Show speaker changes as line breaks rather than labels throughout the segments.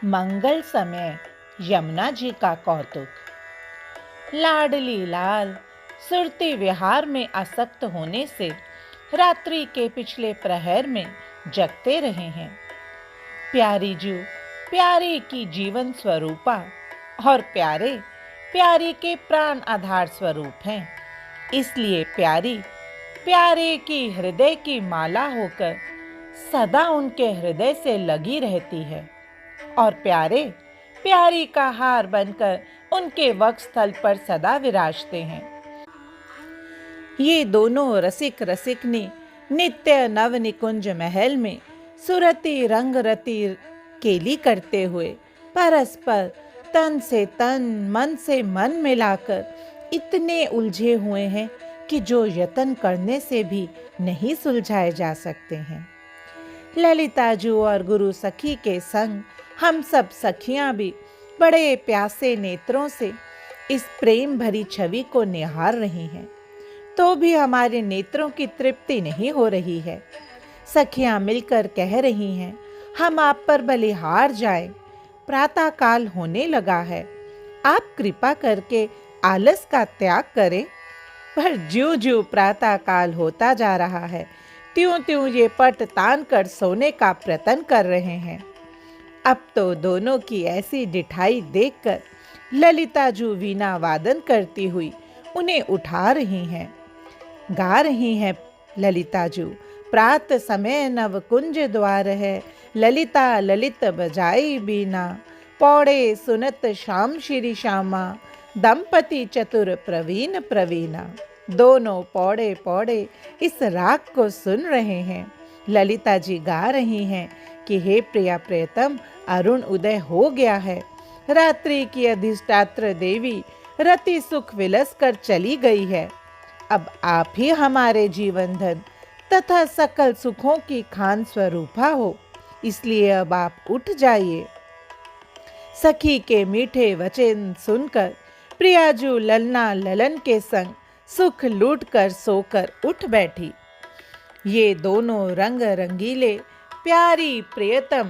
मंगल समय यमुना जी का कौतुक। लाडली लाल सुरती विहार में आसक्त होने से रात्रि के पिछले प्रहर में जगते रहे हैं। प्यारी जू प्यारे की जीवन स्वरूपा और प्यारे प्यारी के प्राण आधार स्वरूप हैं। इसलिए प्यारी प्यारे की हृदय की माला होकर सदा उनके हृदय से लगी रहती है और प्यारे प्यारी का हार बनकर उनके वक्षस्थल पर सदा विराजते हैं। ये दोनों रसिक रसिकनी नित्य नव निकुंज महल में सुरती रंग रति केली करते हुए परस्पर तन से तन मन से मन मिलाकर इतने उलझे हुए हैं कि जो यत्न करने से भी नहीं सुलझाए जा सकते हैं। ललिता जू और गुरु सखी के संग हम सब सखियां भी बड़े प्यासे नेत्रों से इस प्रेम भरी छवि को निहार रही हैं, तो भी हमारे नेत्रों की तृप्ति नहीं हो रही है। सखियां मिलकर कह रही हैं, हम आप पर बलिहार जाएं, प्रातः काल होने लगा है, आप कृपा करके आलस का त्याग करें। पर ज्यों ज्यों प्रातः काल होता जा रहा है, त्यों त्यों ये पट तान कर सोने का प्रयत्न कर रहे हैं। अब तो दोनों की ऐसी डिठाई देखकर ललिता जू वीणा वादन करती हुई उन्हें उठा रही हैं। गा रही हैं ललिता जू, प्रात समय नव कुंज द्वार है, ललिता ललित बजाई बीना, पौड़े सुनत श्याम श्री श्यामा, दंपति चतुर प्रवीण प्रवीणा। दोनों पौड़े पौड़े इस राग को सुन रहे हैं। ललिता जी गा रही हैं कि हे प्रिया प्रियतम, अरुण उदय हो गया है, रात्रि की अधिष्ठात्र देवी रति सुख विलस कर चली गई है। अब आप ही हमारे जीवन धन तथा सकल सुखों की खान स्वरूपा हो, इसलिए अब आप उठ जाइए। सखी के मीठे वचन सुनकर प्रियाजू ललना ललन के संग सुख लूट कर सोकर उठ बैठी। ये दोनों रंग रंगीले प्यारी प्रियतम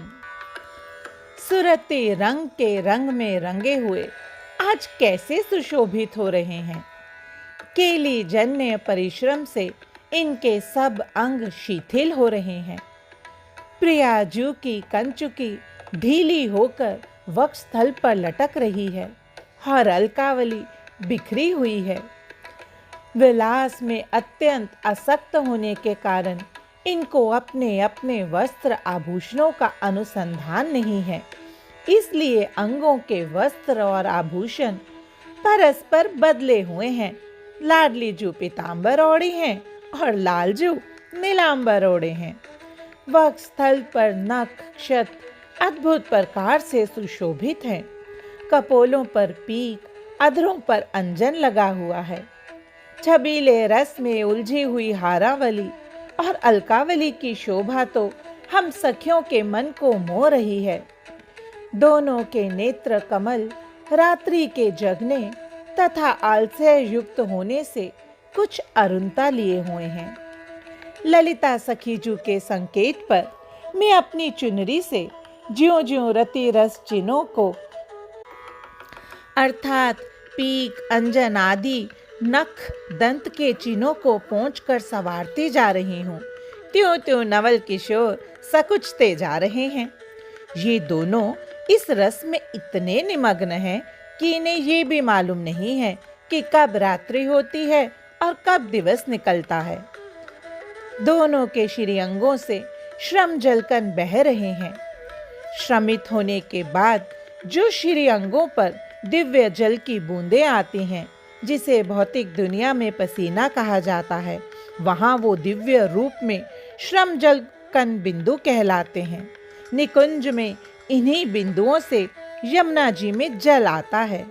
सुरती रंग के रंग में रंगे हुए आज कैसे सुशोभित हो रहे हैं। केली जन्य परिश्रम से इनके सब अंग शिथिल हो रहे हैं। प्रियाजू की कंचुकी ढीली होकर वक्षस्थल पर लटक रही है और अलकावली बिखरी हुई है। विलास में अत्यंत आसक्त होने के कारण इनको अपने अपने वस्त्र आभूषणों का अनुसंधान नहीं है, इसलिए अंगों के वस्त्र और आभूषण परस्पर बदले हुए हैं। लाडली जू पीतांबर ओढ़ी हैं और लालजू नीलांबर ओढ़े हैं। वक्षस्थल पर नख क्षत अद्भुत प्रकार से सुशोभित हैं। कपोलों पर पीक, अधरों पर अंजन लगा हुआ है। छबीले रस में उलझी हुई हारावली और अलकावली की शोभा तो हम सखियों के मन को मोह रही है। दोनों के नेत्र कमल रात्रि के जगने तथा आलस्य युक्त होने से कुछ अरुणता लिए हुए हैं। ललिता सखीजू के संकेत पर मैं अपनी चुनरी से ज्यों ज्यों रति रस चिन्हों को अर्थात पीक, अंजन आदि नख दंत के चिन्हों को पोंछकर संवारती जा रही हूँ, त्यों त्यों नवल किशोर सकुचते जा रहे हैं। ये दोनों इस रस में इतने निमग्न हैं कि इन्हें ये भी मालूम नहीं है कि कब रात्रि होती है और कब दिवस निकलता है। दोनों के श्रीअंगों से श्रम जलकन बह रहे हैं। श्रमित होने के बाद जो श्रीअंगों पर दिव्य जल की बूंदें आती हैं, जिसे भौतिक दुनिया में पसीना कहा जाता है, वहाँ वो दिव्य रूप में श्रम जल कण बिंदु कहलाते हैं। निकुंज में इन्हीं बिंदुओं से यमुना जी में जल आता है।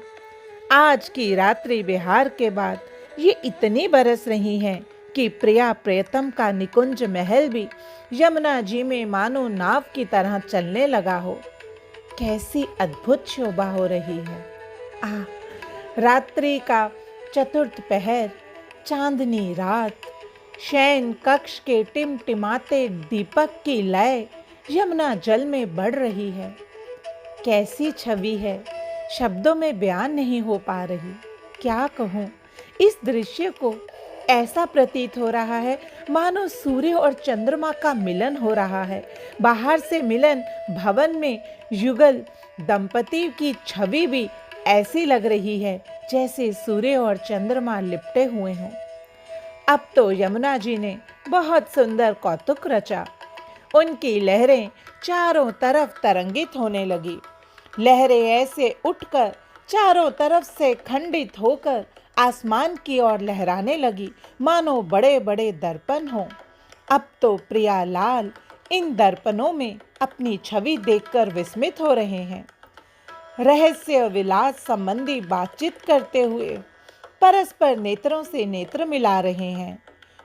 आज की रात्रि विहार के बाद ये इतनी बरस रही हैं कि प्रिया प्रियतम का निकुंज महल भी यमुना जी में मानो नाव की तरह चलने लगा हो। कैसी अद्भुत शोभा हो रही है। रात्रि का चतुर्थ पहर, चांदनी रात, शयन कक्ष के टिमटिमाते दीपक की लय यमुना जल में बढ़ रही है। कैसी छवि है, शब्दों में बयान नहीं हो पा रही। क्या कहूँ, इस दृश्य को ऐसा प्रतीत हो रहा है मानो सूर्य और चंद्रमा का मिलन हो रहा है। बाहर से मिलन भवन में युगल दंपति की छवि भी ऐसी लग रही है जैसे सूर्य और चंद्रमा लिपटे हुए हों। अब तो यमुना जी ने बहुत सुंदर कौतुक रचा। उनकी लहरें चारों तरफ तरंगित होने लगी। लहरें ऐसे उठकर चारों तरफ से खंडित होकर आसमान की ओर लहराने लगी मानो बड़े बड़े दर्पण हों। अब तो प्रियालाल इन दर्पणों में अपनी छवि देखकर विस्मित हो रहे हैं। रहस्य विलास संबंधी बातचीत करते हुए परस्पर नेत्रों से नेत्र मिला रहे हैं।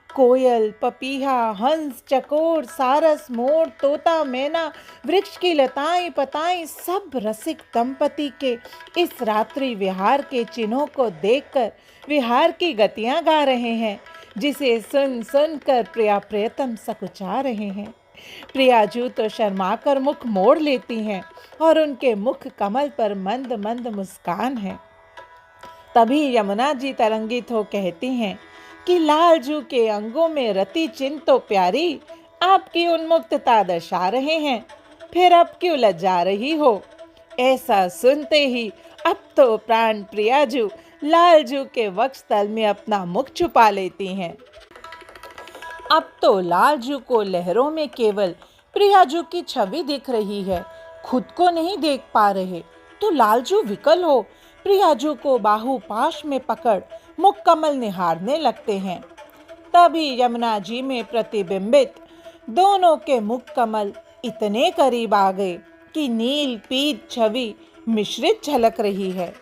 कोयल, पपीहा, हंस, चकोर, सारस, मोर, तोता, मैना, वृक्ष की लताएं पताएं सब रसिक दंपति के इस रात्रि विहार के चिन्हों को देखकर विहार की गतियां गा रहे हैं, जिसे सुन सुन कर प्रिया प्रियतम सकुचा रहे हैं। प्रियाजू तो शर्माकर मुख मोड़ लेती हैं और उनके मुख कमल पर मंद मंद मुस्कान है। तभी यमुना जी तरंगित हो कहती हैं कि लालजू के अंगों में रति चिन्ह तो प्यारी, आपकी उन्मुक्तता दर्शा रहे हैं, फिर अब क्यों लज्जा रही हो। ऐसा सुनते ही अब तो प्राण प्रियाजू लालजू के वक्षस्थल में अपना मुख छुपा लेती हैं। अब तो लालजू को लहरों में केवल प्रियाजू की छवि दिख रही है, खुद को नहीं देख पा रहे। तो लालजू विकल हो प्रियाजू को बाहुपाश में पकड़ मुख कमल निहारने लगते हैं। तभी यमुना जी में प्रतिबिंबित दोनों के मुख कमल इतने करीब आ गए कि नील पीत छवि मिश्रित झलक रही है।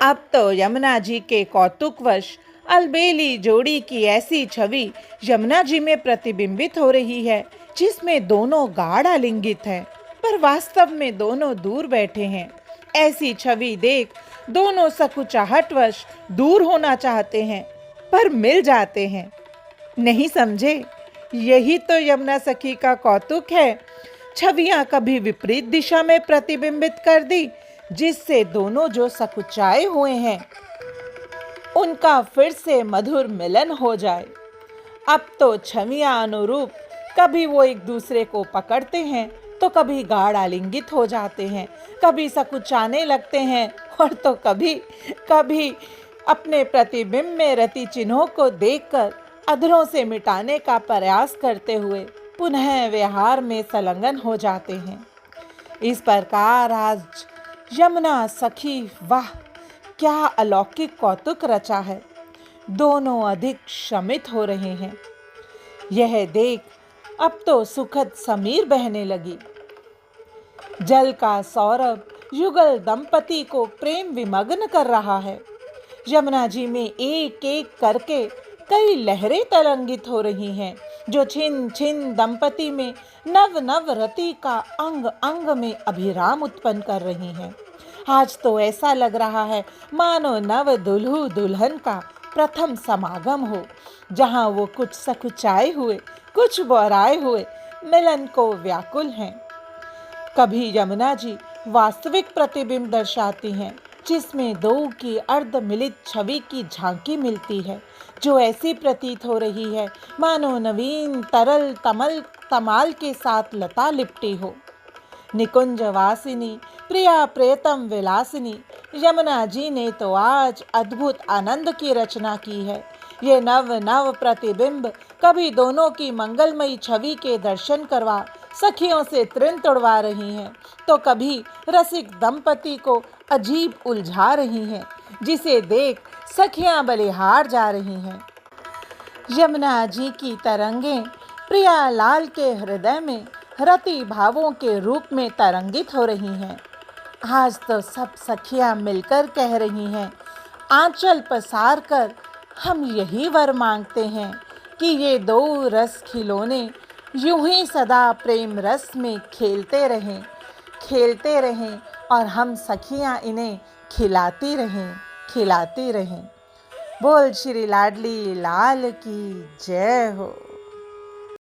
अब तो यमुना जी के कौतुकवश अलबेली जोड़ी की ऐसी छवि यमुना जी में प्रतिबिंबित हो रही है जिसमें दोनों गाढ़ आलिंगित हैं, पर वास्तव में दोनों दूर बैठे हैं। ऐसी छवि देख दोनों सकुचाहटवश दूर होना चाहते हैं, पर मिल जाते हैं। नहीं समझे? यही तो यमुना सखी का कौतुक है। छवियां कभी विपरीत दिशा में प्रतिबिंबित कर दी, जिससे दोनों जो सकुचाए हुए हैं उनका फिर से मधुर मिलन हो जाए। अब तो छवियां अनुरूप कभी वो एक दूसरे को पकड़ते हैं तो कभी गाढ़ आलिंगित हो जाते हैं, कभी सकुचाने लगते हैं और तो कभी कभी अपने प्रतिबिंब में रति चिन्हों को देखकर अधरों से मिटाने का प्रयास करते हुए पुनः विहार में संलग्न हो जाते हैं। इस प्रकार आज यमुना सखी वाह क्या अलौकिक कौतुक रचा है। दोनों अधिक शमित हो रहे हैं। यह देख अब तो सुखद समीर बहने लगी। जल का सौरभ युगल दंपति को प्रेम विमग्न कर रहा है। यमुना जी में एक एक करके कई लहरें तरंगित हो रही हैं, जो छिन छिन दंपति में नव नव रति का अंग अंग में अभिराम उत्पन्न कर रही हैं। आज तो ऐसा लग रहा है मानो नव दुल्हू दुल्हन का प्रथम समागम हो, जहां वो कुछ सकुचाए हुए कुछ बौराए हुए मिलन को व्याकुल हैं। कभी यमुना जी वास्तविक प्रतिबिंब दर्शाती हैं, जिसमें दो की अर्ध मिलित छवि की झांकी मिलती है, जो ऐसी प्रतीत हो रही है मानो नवीन तरल तमाल के साथ लता लिपटी हो। निकुंज वासिनी प्रिया प्रियतम विलासिनी यमुना जी ने तो आज अद्भुत आनंद की रचना की है। ये नव नव प्रतिबिंब कभी दोनों की मंगलमयी छवि के दर्शन करवा सखियों से तृण तोड़वा रही हैं, तो कभी रसिक दंपति को अजीब उलझा रही हैं, जिसे देख सखियां बलिहार जा रही हैं। यमुना जी की तरंगें प्रियालाल के हृदय में रति भावों के रूप में तरंगित हो रही हैं। आज तो सब सखियां मिलकर कह रही हैं, आंचल पसार कर हम यही वर मांगते हैं कि ये दो रस खिलौने यूं ही सदा प्रेम रस में खेलते रहें और हम सखियां इन्हें खिलाती रहें। बोल श्री लाडली लाल की जय हो।